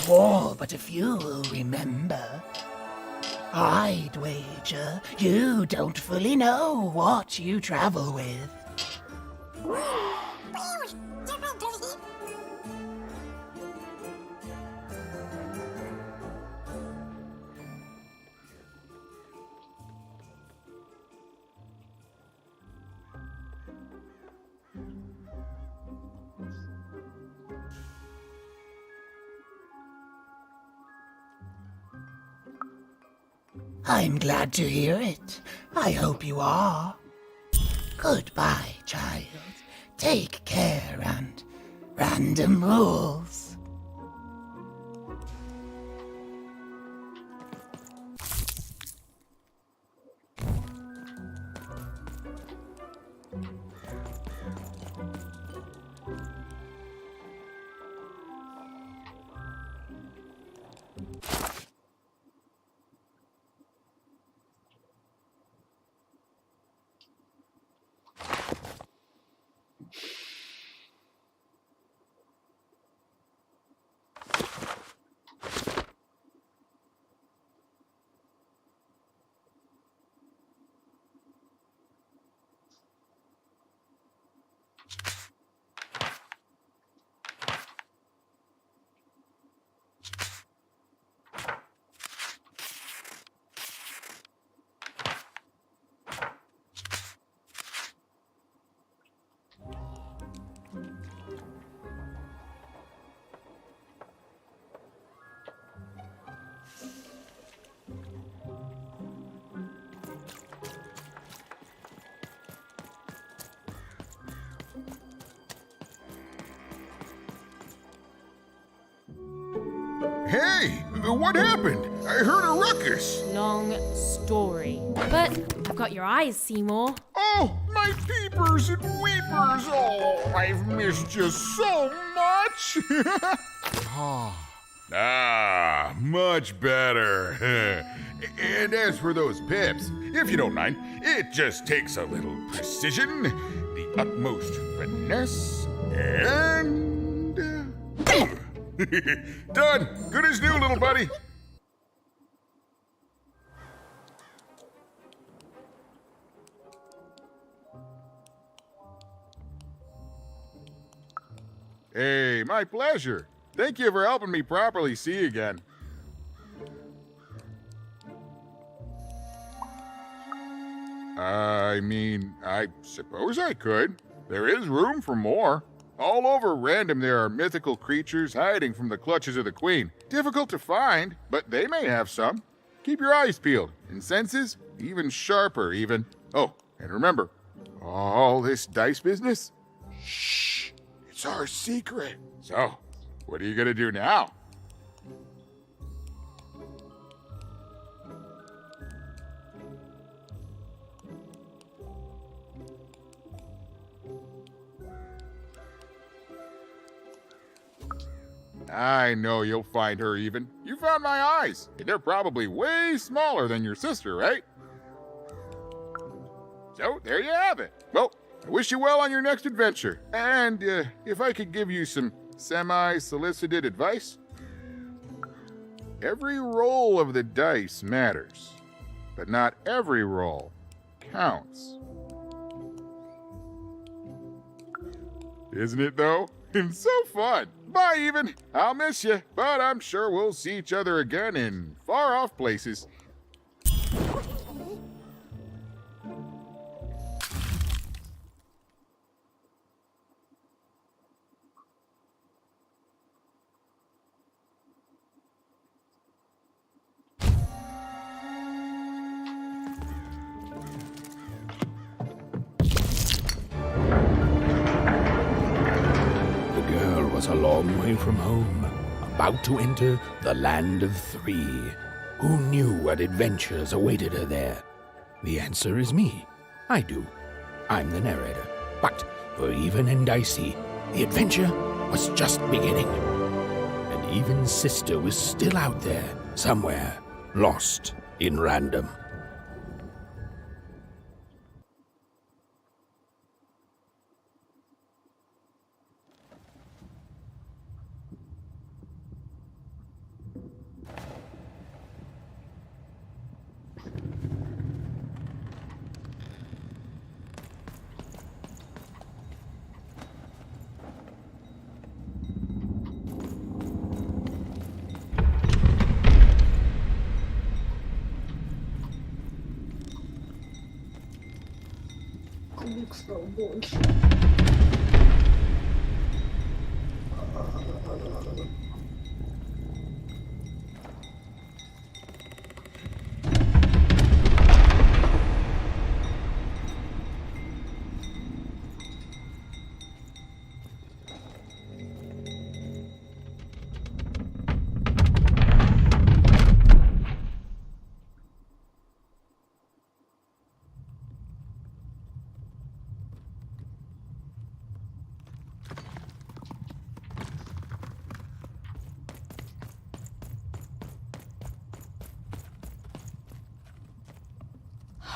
war, but a few will remember. I'd wager you don't fully know what you travel with. I'm glad to hear it. I hope you are. Goodbye, child. Take care and random rules. Hey, what happened? I heard a ruckus. Long story. But I've got your eyes, Seymour. Oh, my peepers and weepers. Oh, I've missed you so much. Much better. And as for those pips, if you don't mind, it just takes a little precision, the utmost finesse, and... Done. Good as new, little buddy. Hey, my pleasure. Thank you for helping me properly see again. I suppose I could. There is room for more. All over Random there are mythical creatures hiding from the clutches of the Queen. Difficult to find, but they may have some. Keep your eyes peeled, and senses even sharper even. Oh, and remember, all this dice business? Shh, it's our secret. So, what are you gonna do now? I know you'll find her even. You found my eyes. They're probably way smaller than your sister, right? So, there you have it. Well, I wish you well on your next adventure. And if I could give you some semi-solicited advice, every roll of the dice matters, but not every roll counts. Isn't it, though? It's so fun. Bye, even. I'll miss you, but I'm sure we'll see each other again in far-off places. A long way from home, about to enter the Land of Three. Who knew what adventures awaited her there? The answer is me. I do. I'm the narrator. But for Even and Dicey, the adventure was just beginning. And Even's sister was still out there, somewhere, lost in Random. Клык стал больше.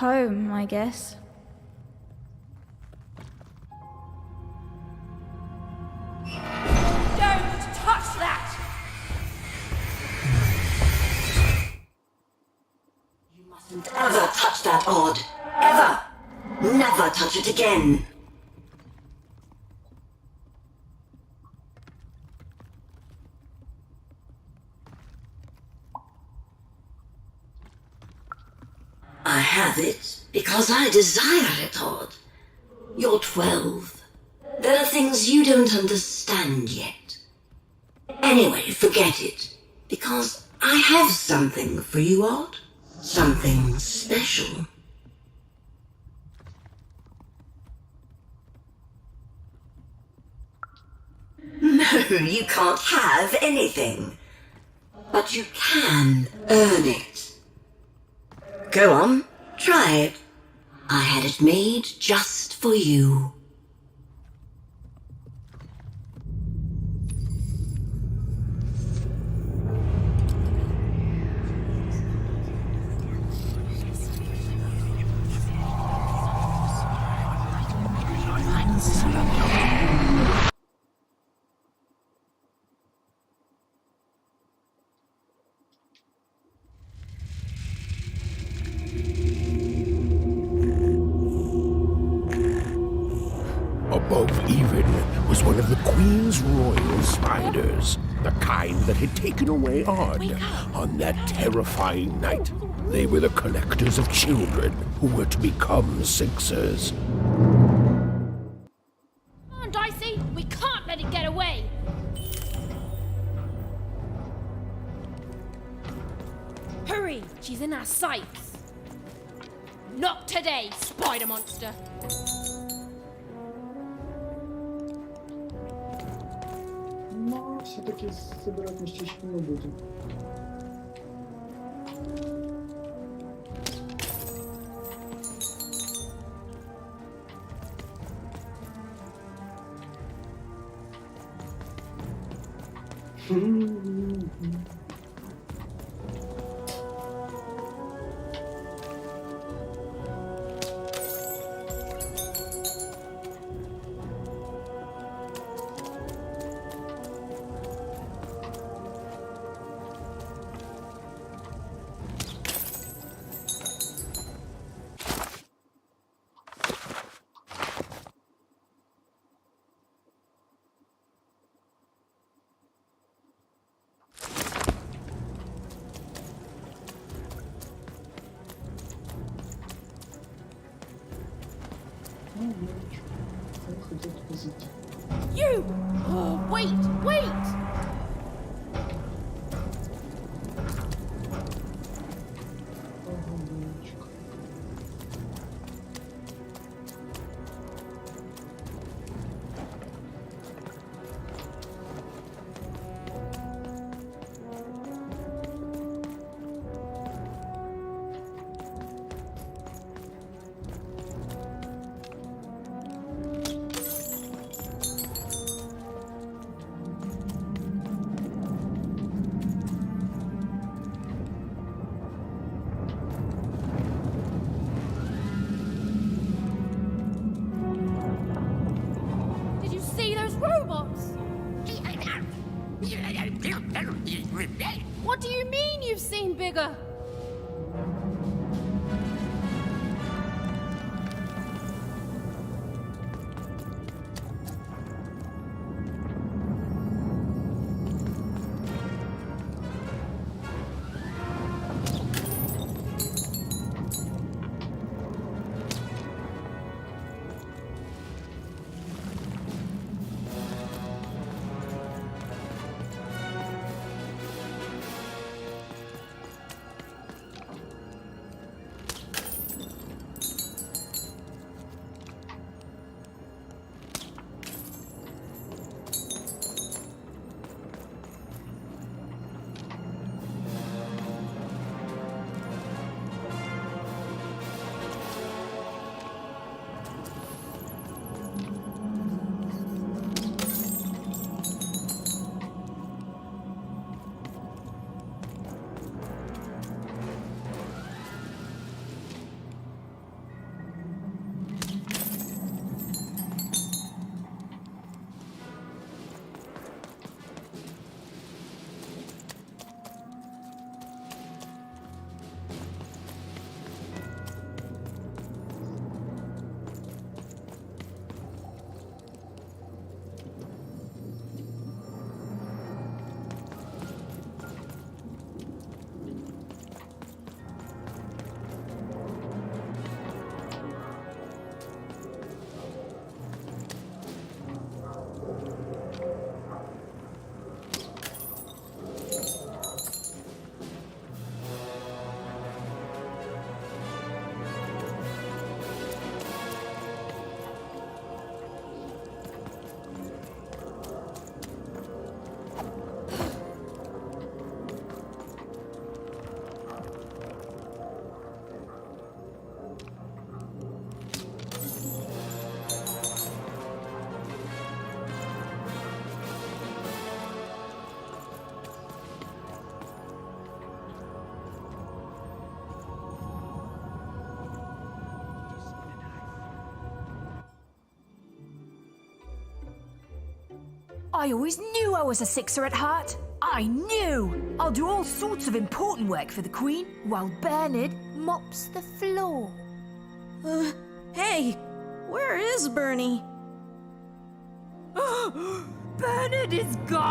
Home, I guess. Don't touch that! You mustn't ever touch that odd. Ever! Never touch it again. I have it because I desire it, Odd. You're 12. There are things you don't understand yet. Anyway, forget it, because I have something for you, Odd. Something special. No, you can't have anything. But you can earn it. Go on, try it. I had it made just for you. Above even was one of the Queen's royal spiders, the kind that had taken away Odd on that terrifying night. They were the collectors of children who were to become Sixers. Come on, Dicey. We can't let it get away. Hurry! She's in our sights. Not today, spider monster. Но все-таки собирать местечко мы будем. Ну, ничего. Я хотел туда зайти. You! Oh, wait, wait! Огонечек. Did you see those robots? What do you mean you've seen bigger? I always knew I was a sixer at heart. I knew! I'll do all sorts of important work for the Queen while Bernard mops the floor. Hey, where is Bernie? Bernard is gone!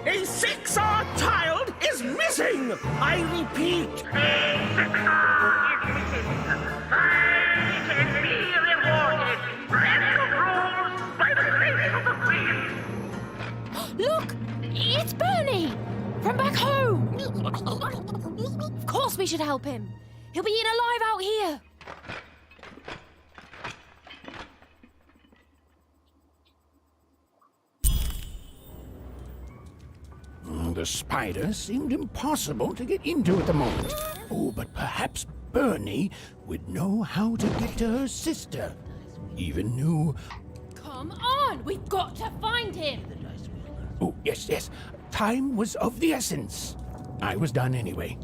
A 6-hour child is missing! I repeat, a 6-hour is missing. I can be rewarded. Rescue rules by the grace of the Queen. Look! It's Bernie! From back home! Of course we should help him. He'll be eaten alive out here. The spider seemed impossible to get into at the moment. Oh, but perhaps Bernie would know how to get to her sister. Even knew... Come on! We've got to find him! Oh, yes, yes. Time was of the essence. I was done anyway.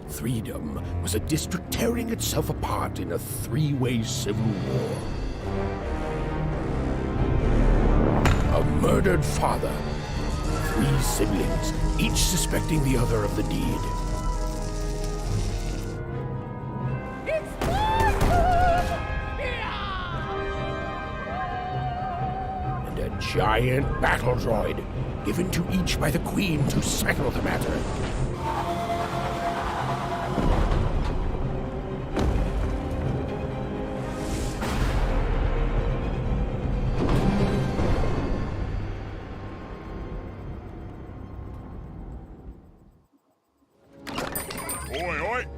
Freedom was a district tearing itself apart in a three-way civil war. A murdered father, 3 siblings, each suspecting the other of the deed. And a giant battle droid, given to each by the Queen to settle the matter.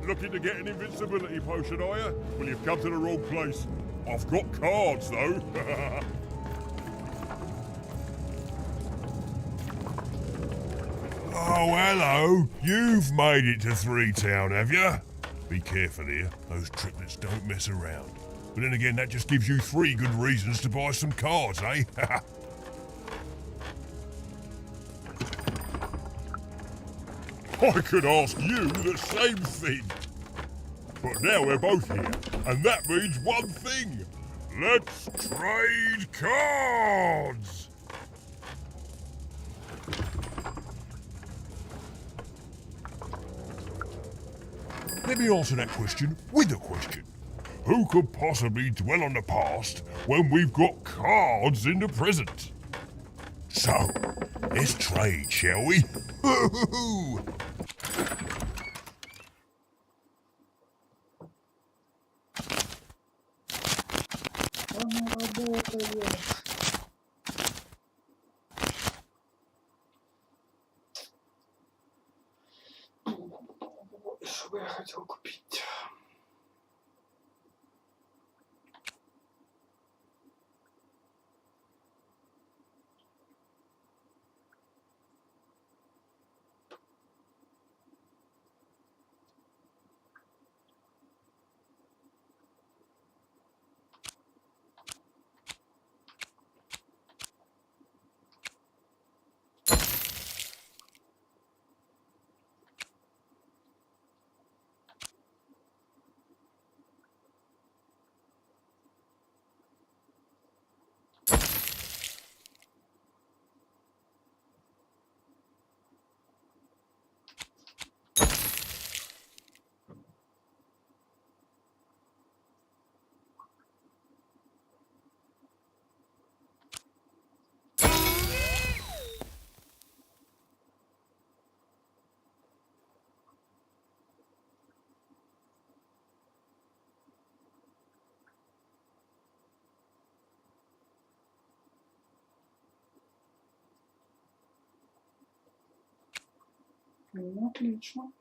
Looking to get an invincibility potion, are you? Well, you've come to the wrong place. I've got cards, though. Oh, hello. You've made it to 3-Town, have you? Be careful here. Those triplets don't mess around. But then again, that just gives you 3 good reasons to buy some cards, eh? I could ask you the same thing. But now we're both here, and that means one thing. Let's trade cards! Let me answer that question with a question. Who could possibly dwell on the past when we've got cards in the present? So, let's trade, shall we? Что бы я хотел купить? Ну, отлично.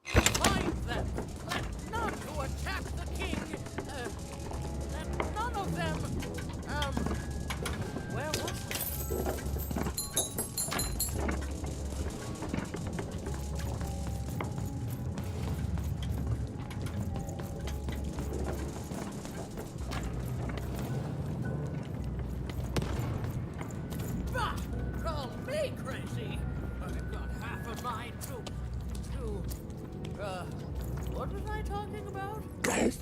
Find them! Let none who attack the king! Let none of them! Where was Bah! Call me crazy! I've got half a mind to... what was I talking about? I guess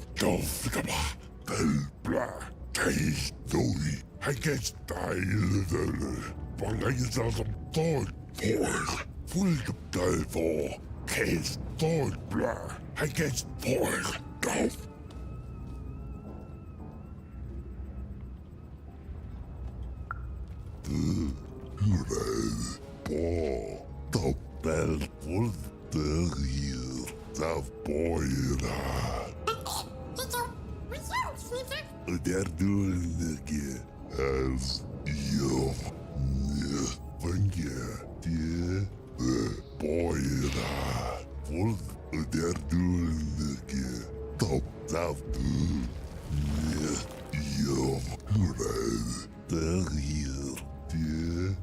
they're doing it again as you when you boy they're doing it again top you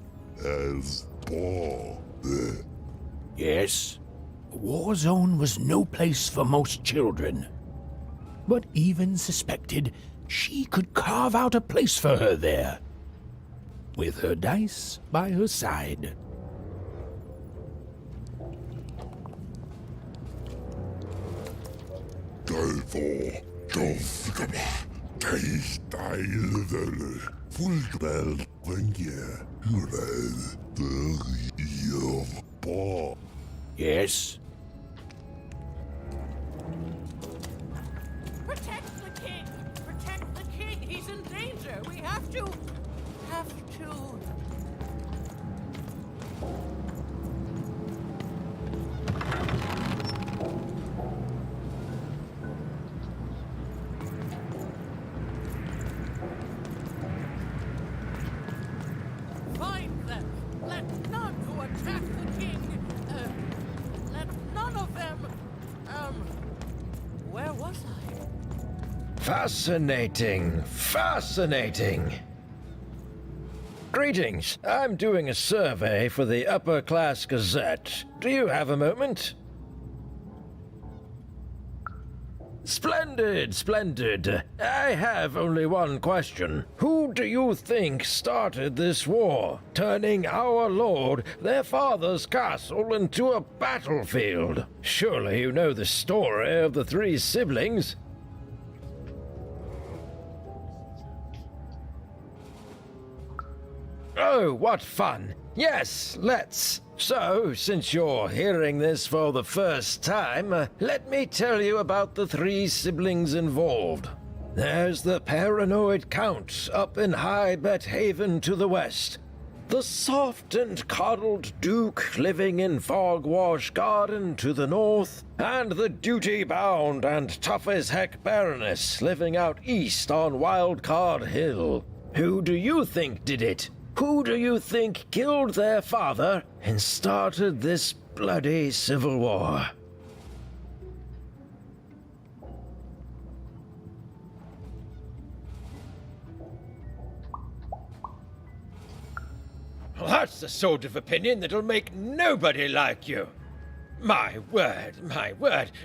as boy. Yes, a war zone was no place for most children. But Even suspected she could carve out a place for her there, with her dice by her side. Yes? Protect the king! Protect the king! He's in danger! We have to... Find them! Let none who attack the king... let none of them... where was I? Fascinating. Fascinating. Greetings. I'm doing a survey for the Upper Class Gazette. Do you have a moment? Splendid, splendid. I have only one question. Who do you think started this war, turning our lord, their father's castle, into a battlefield? Surely you know the story of the three siblings. Oh, what fun! Yes, let's. So, since you're hearing this for the first time, let me tell you about the three siblings involved. There's the paranoid Count up in High Bet Haven to the west. The soft and coddled Duke living in Fogwash Garden to the north. And the duty-bound and tough-as-heck Baroness living out east on Wildcard Hill. Who do you think did it? Who do you think killed their father and started this bloody civil war? That's the sort of opinion that'll make nobody like you. My word,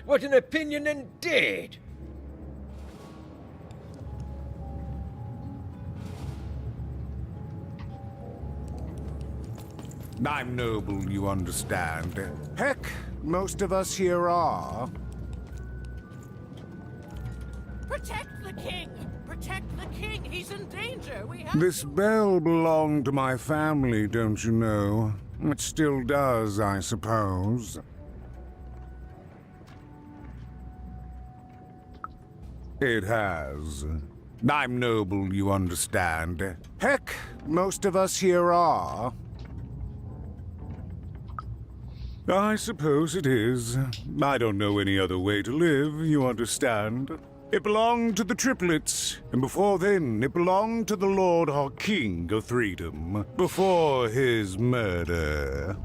what an opinion indeed! I'm noble, you understand. Heck, most of us here are. Protect the king! Protect the king! He's in danger! We have This bell belonged to my family, don't you know? It still does, I suppose. It has. I'm noble, you understand. Heck, most of us here are. I suppose it is. I don't know any other way to live, you understand. It belonged to the triplets, and before then it belonged to the Lord our King of Freedom, before his murder.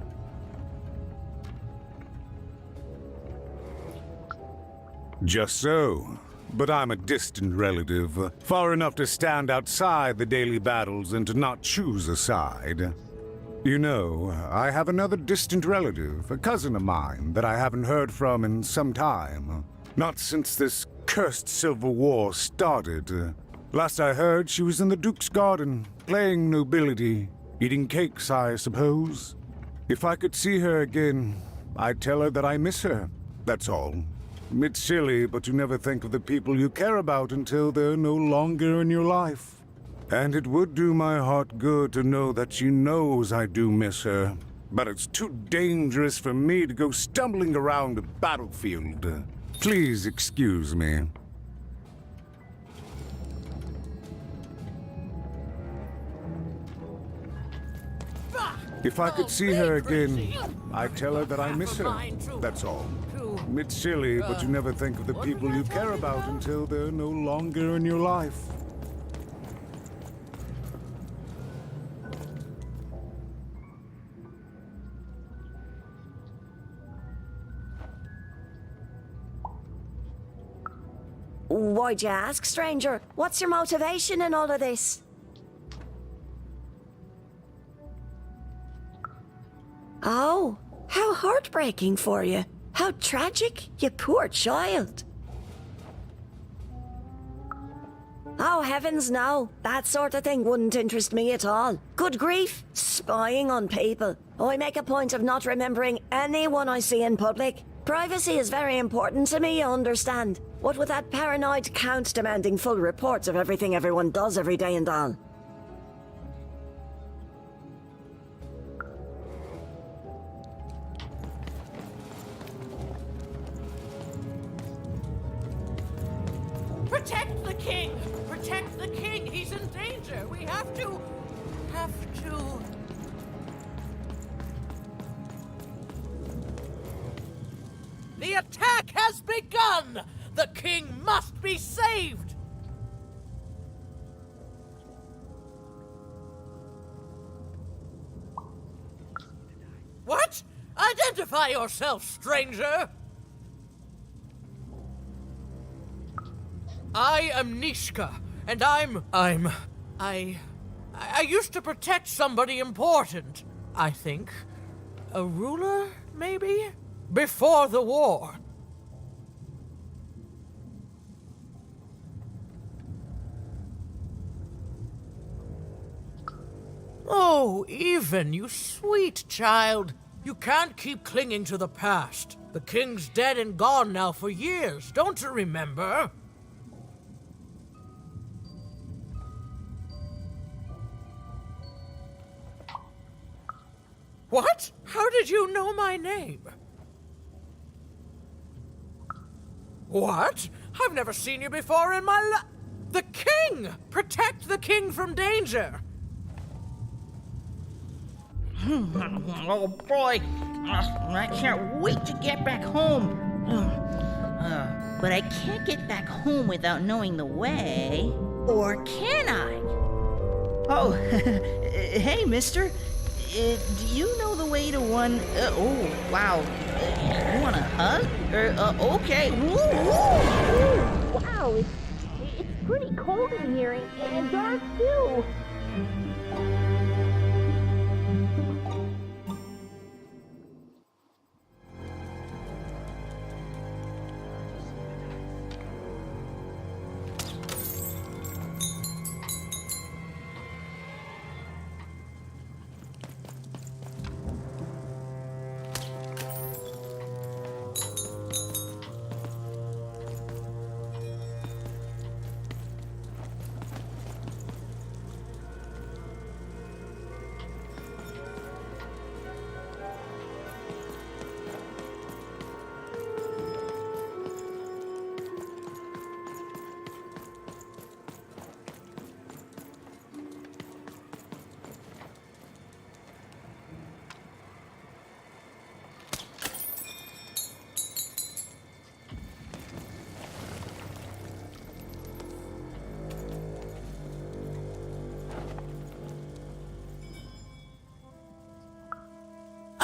Just so. But I'm a distant relative, far enough to stand outside the daily battles and to not choose a side. You know, I have another distant relative, a cousin of mine, that I haven't heard from in some time. Not since this cursed Civil War started. Last I heard, she was in the Duke's garden, playing nobility, eating cakes, I suppose. If I could see her again, I'd tell her that I miss her, that's all. It's silly, but you never think of the people you care about until they're no longer in your life. And it would do my heart good to know that she knows I do miss her. But it's too dangerous for me to go stumbling around a battlefield. Please excuse me. If I could see her again, I'd tell her that I miss her, that's all. It's silly, but you never think of the people you care about until they're no longer in your life. Why'd you ask, stranger? What's your motivation in all of this? Oh, how heartbreaking for you. How tragic, you poor child. Oh, heavens no. That sort of thing wouldn't interest me at all. Good grief, spying on people. I make a point of not remembering anyone I see in public. Privacy is very important to me, you understand. What with that paranoid count demanding full reports of everything everyone does every day and all. Protect the king! Protect the king! He's in danger! We have to... The attack has begun! The king must be saved! What? Identify yourself, stranger! I am Nishka, and I used to protect somebody important, I think. A ruler, maybe? Before the war. Oh, Even, you sweet child. You can't keep clinging to the past. The king's dead and gone now for years, don't you remember? What? How did you know my name? What? I've never seen you before in my life. The king! Protect the king from danger! Oh boy, I can't wait to get back home. But I can't get back home without knowing the way. Or can I? Oh, hey, mister. Do you know the way to one... oh, wow. You want a hug? Okay. Ooh. Wow, it's pretty cold in here and dark too.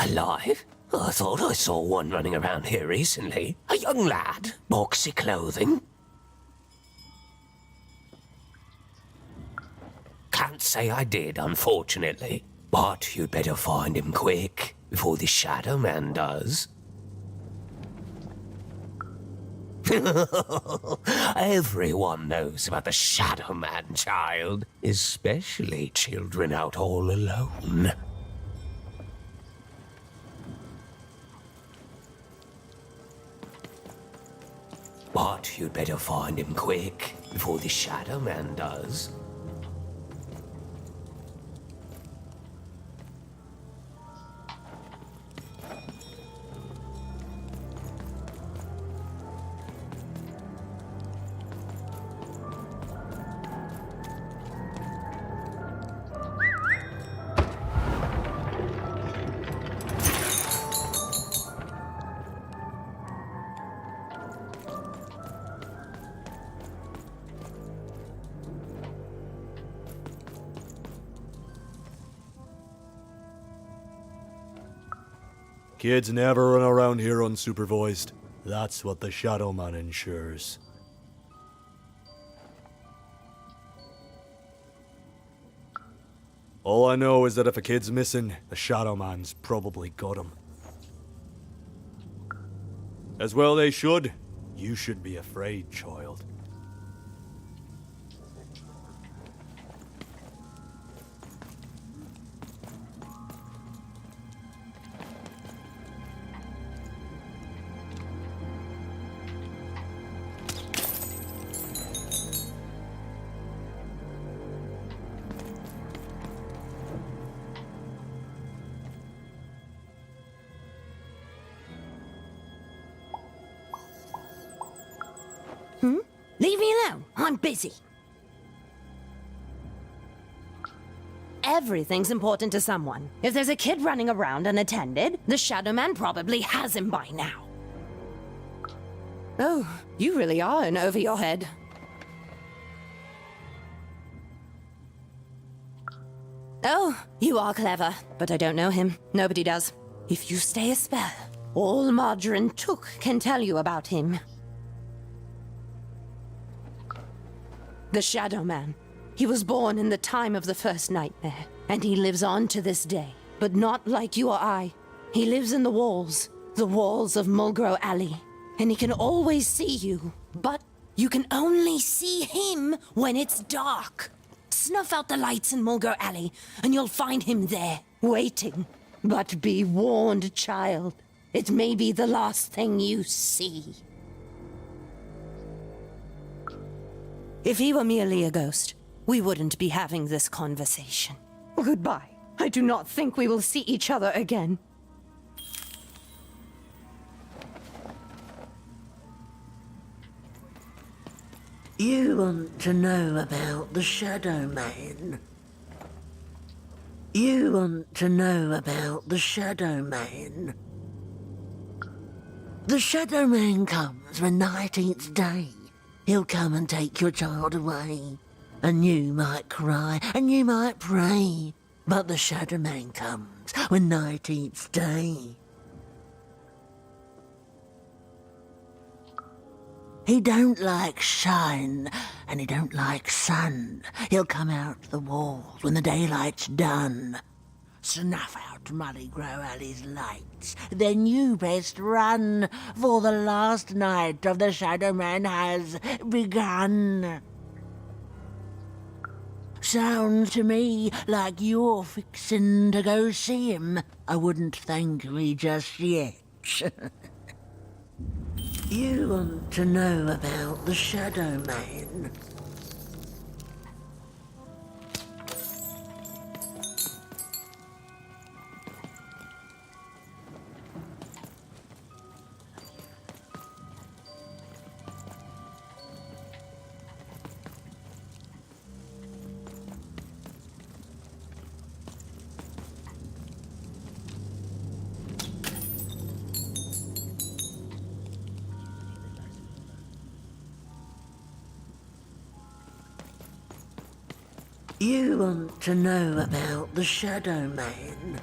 Alive? I thought I saw one running around here recently. A young lad, boxy clothing. Can't say I did, unfortunately. But you'd better find him quick, before the Shadow Man does. Everyone knows about the Shadow Man, child. Especially children out all alone. But you'd better find him quick, before the Shadow Man does. Kids never run around here unsupervised. That's what the Shadow Man ensures. All I know is that if a kid's missing, the Shadow Man's probably got him. As well they should. You should be afraid, child. Leave me alone. I'm busy. Everything's important to someone. If there's a kid running around unattended, the Shadow Man probably has him by now. Oh, you really are in over your head. Oh, you are clever, but I don't know him. Nobody does. If you stay a spell, all Margarine Took can tell you about him. The Shadow Man. He was born in the time of the first nightmare, and he lives on to this day. But not like you or I. He lives in the walls of Mulgrow Alley. And he can always see you, but you can only see him when it's dark. Snuff out the lights in Mulgrow Alley, and you'll find him there, waiting. But be warned, child. It may be the last thing you see. If he were merely a ghost, we wouldn't be having this conversation. Goodbye. I do not think we will see each other again. You want to know about the Shadow Man? You want to know about the Shadow Man? The Shadow Man comes when night eats day. He'll come and take your child away. And you might cry, and you might pray. But the Shadow Man comes when night eats day. He don't like shine, and he don't like sun. He'll come out the walls when the daylight's done. Snuff out Mulgrow Alley's lights, then you best run, for the last night of the Shadow Man has begun. Sounds to me like you're fixin' to go see him. I wouldn't thank me just yet. You want to know about the Shadow Man? You want to know about the Shadow Man?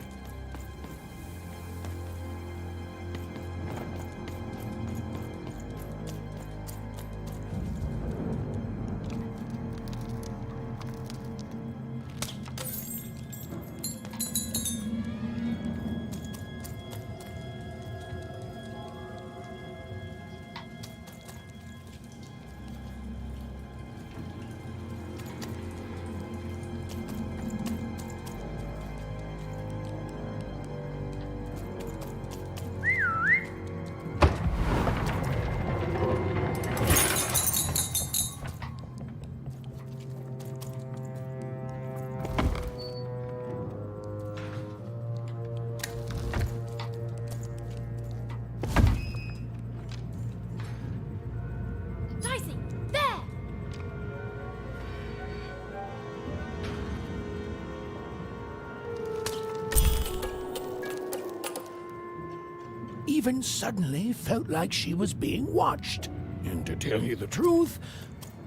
even suddenly felt like she was being watched. And to tell you the truth,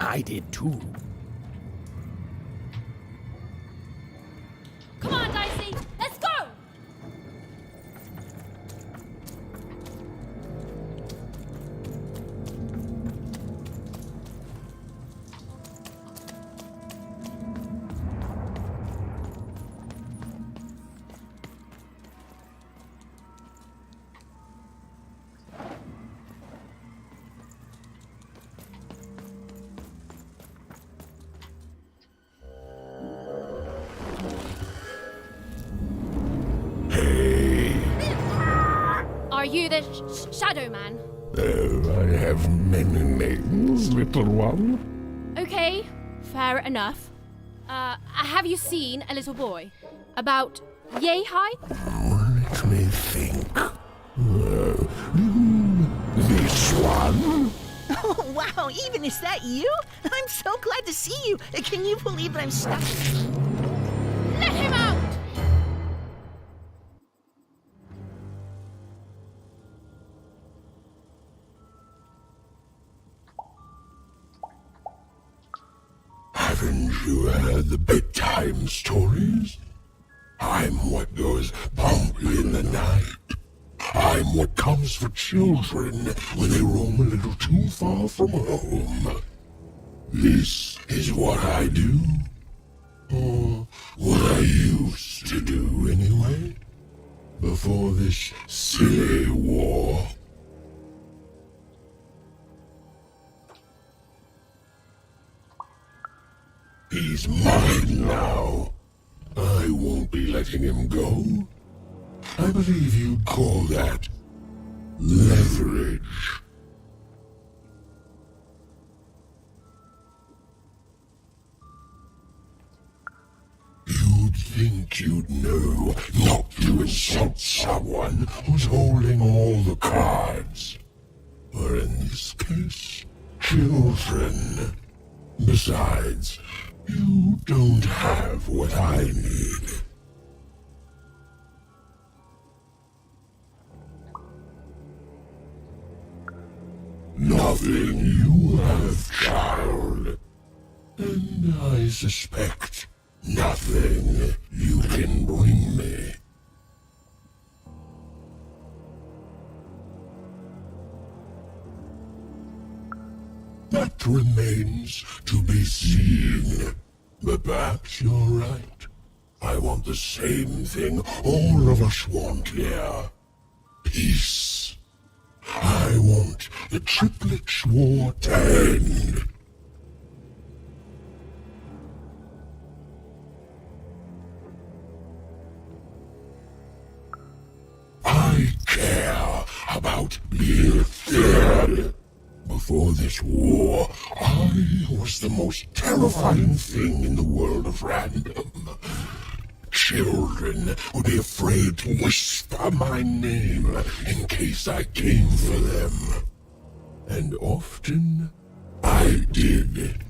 I did too. Come on, Dicey, let's go! Are you the Shadow Man? Oh, I have many names, little one. Okay, fair enough. Have you seen a little boy? About yay high? Let me think. This one? Oh, wow, even is that you? I'm so glad to see you. Can you believe that I'm stuck? Let him out! Haven't you heard the bedtime stories? I'm what goes bump in the night. I'm what comes for children when they roam a little too far from home. This is what I do. Or what I used to do anyway. Before this silly war. He's mine now. I won't be letting him go. I believe you'd call that leverage. You'd think you'd know not to insult someone who's holding all the cards. Or in this case, children. Besides, you don't have what I need. Nothing you have, child. And I suspect nothing you can bring me. That remains to be seen. But perhaps you're right. I want the same thing all of us want here. Peace. I want the Triplets' war to end. I care about being feared. Before this war, I was the most terrifying thing in the world of random. Children would be afraid to whisper my name in case I came for them. And often, I did.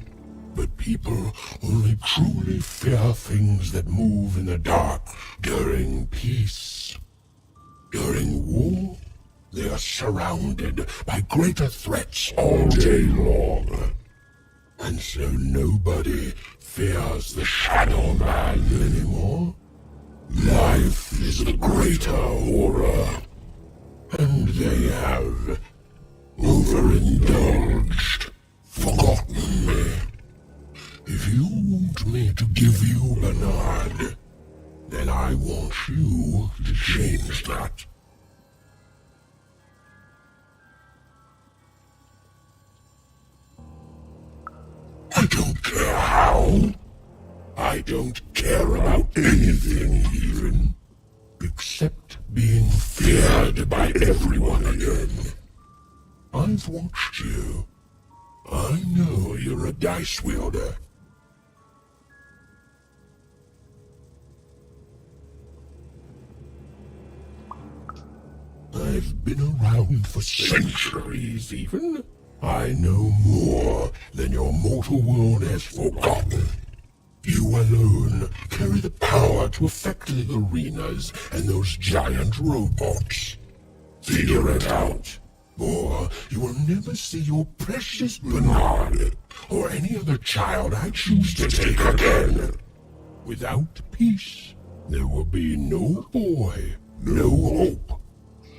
But people only truly fear things that move in the dark during peace. During war, they are surrounded by greater threats all day long. And so nobody fears the Shadow Man anymore. Life is the greater horror. And they have overindulged, forgotten me. If you want me to give you Bernard, then I want you to change that. I don't care how. I don't care about anything even, except being feared by everyone again. I've watched you. I know you're a dice wielder. I've been around for centuries even. I know more than your mortal world has forgotten. You alone carry the power to affect the arenas and those giant robots. Figure it out, or you will never see your precious Bernard or any other child I choose to take again. Without peace, there will be no boy, no hope,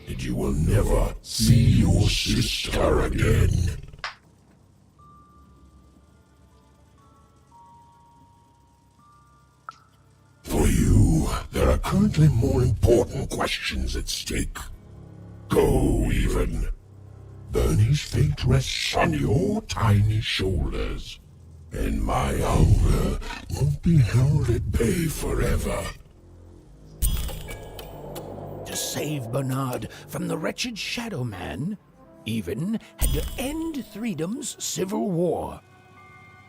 and you will never see your sister again. For you, there are currently more important questions at stake. Go, even. Bernie's fate rests on your tiny shoulders, and my hunger won't be held at bay forever. To save Bernard from the wretched Shadow Man, Even had to end Threedom's civil war.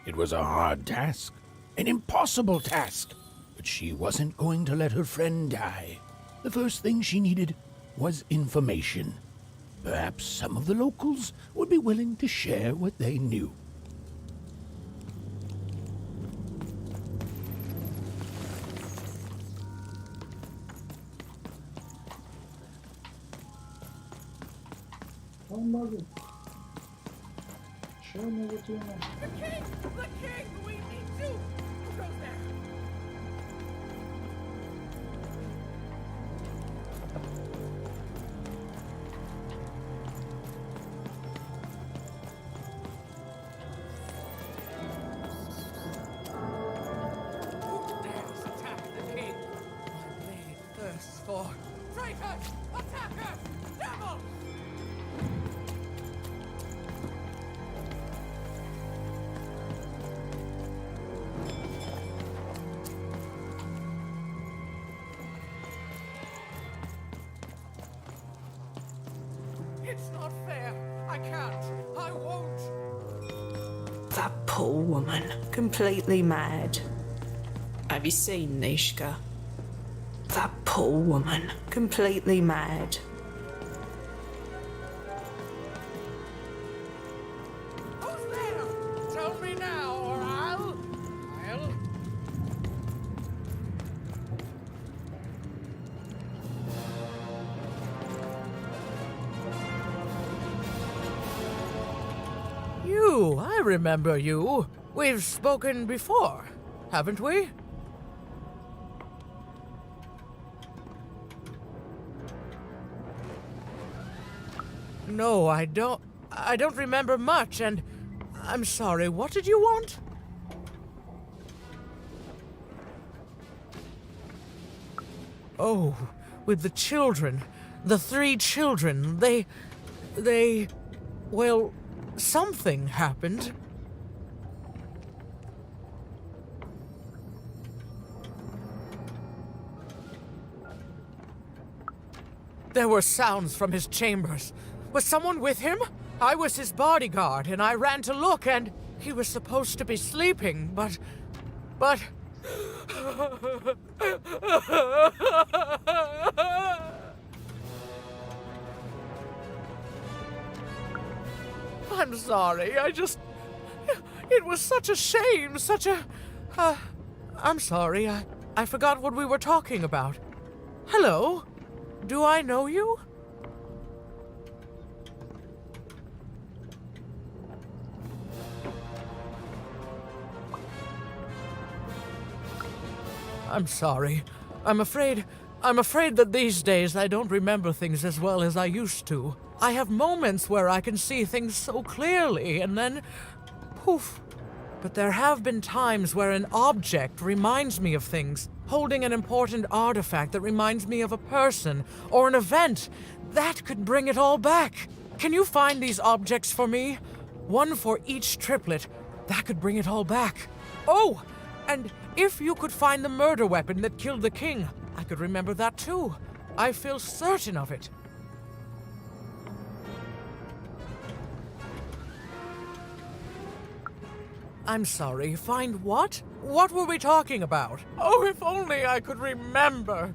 It was a hard task, an impossible task, but she wasn't going to let her friend die. The first thing she needed was information. Perhaps some of the locals would be willing to share what they knew. The king! We need to go there! Who dares attack the king? My blade thirsts for traitors! Attackers! Devils! It's not fair. I can't. I won't. That poor woman, completely mad. Have you seen Nishka? That poor woman, completely mad. Who's there? Tell me now, or I'll... You, I remember you. We've spoken before, haven't we? No, I don't remember much, and I'm sorry. What did you want? Oh, with the children. The 3 children. Well, something happened. There were sounds from his chambers. Was someone with him? I was his bodyguard, and I ran to look, and he was supposed to be sleeping, but... I'm sorry, it was such a shame, I'm sorry, I forgot what we were talking about. Hello? Do I know you? I'm sorry. I'm afraid that these days I don't remember things as well as I used to. I have moments where I can see things so clearly, and then poof. But there have been times where an object reminds me of things, holding an important artifact that reminds me of a person or an event. That could bring it all back. Can you find these objects for me? One for each triplet. That could bring it all back. Oh, and if you could find the murder weapon that killed the king, I could remember that too. I feel certain of it. I'm sorry, find what? What were we talking about? Oh, if only I could remember.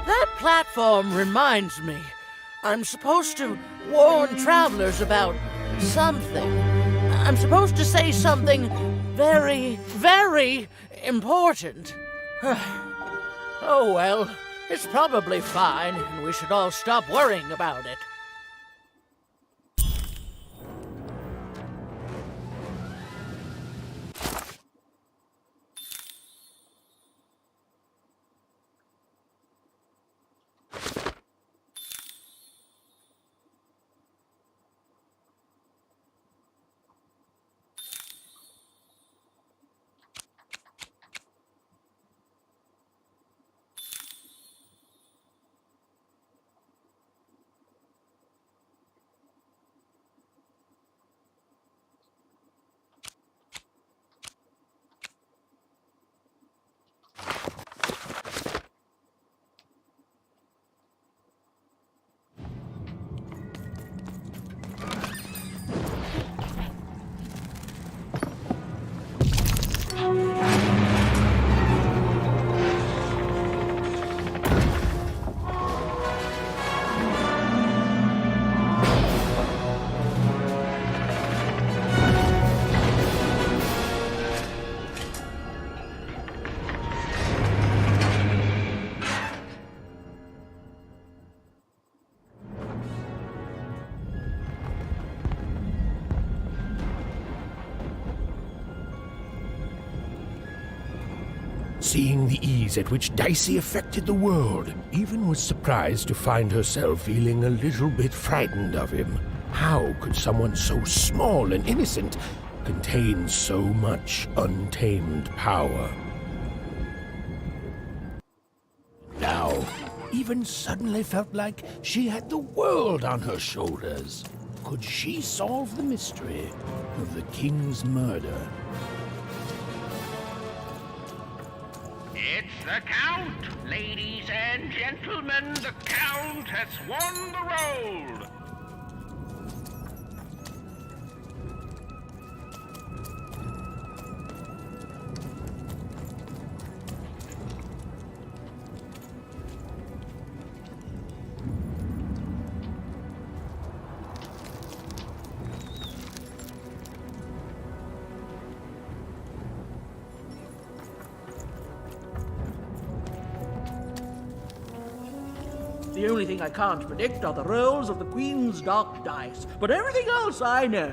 That platform reminds me. I'm supposed to warn travelers about something. I'm supposed to say something very, very important. Oh well, it's probably fine, and we should all stop worrying about it. Seeing the ease at which Dicey affected the world, Even was surprised to find herself feeling a little bit frightened of him. How could someone so small and innocent contain so much untamed power? Now, Even suddenly felt like she had the world on her shoulders. Could she solve the mystery of the king's murder? It's the Count! Ladies and gentlemen, the Count has won the roll! The only thing I can't predict are the rolls of the Queen's dark dice, but everything else I know.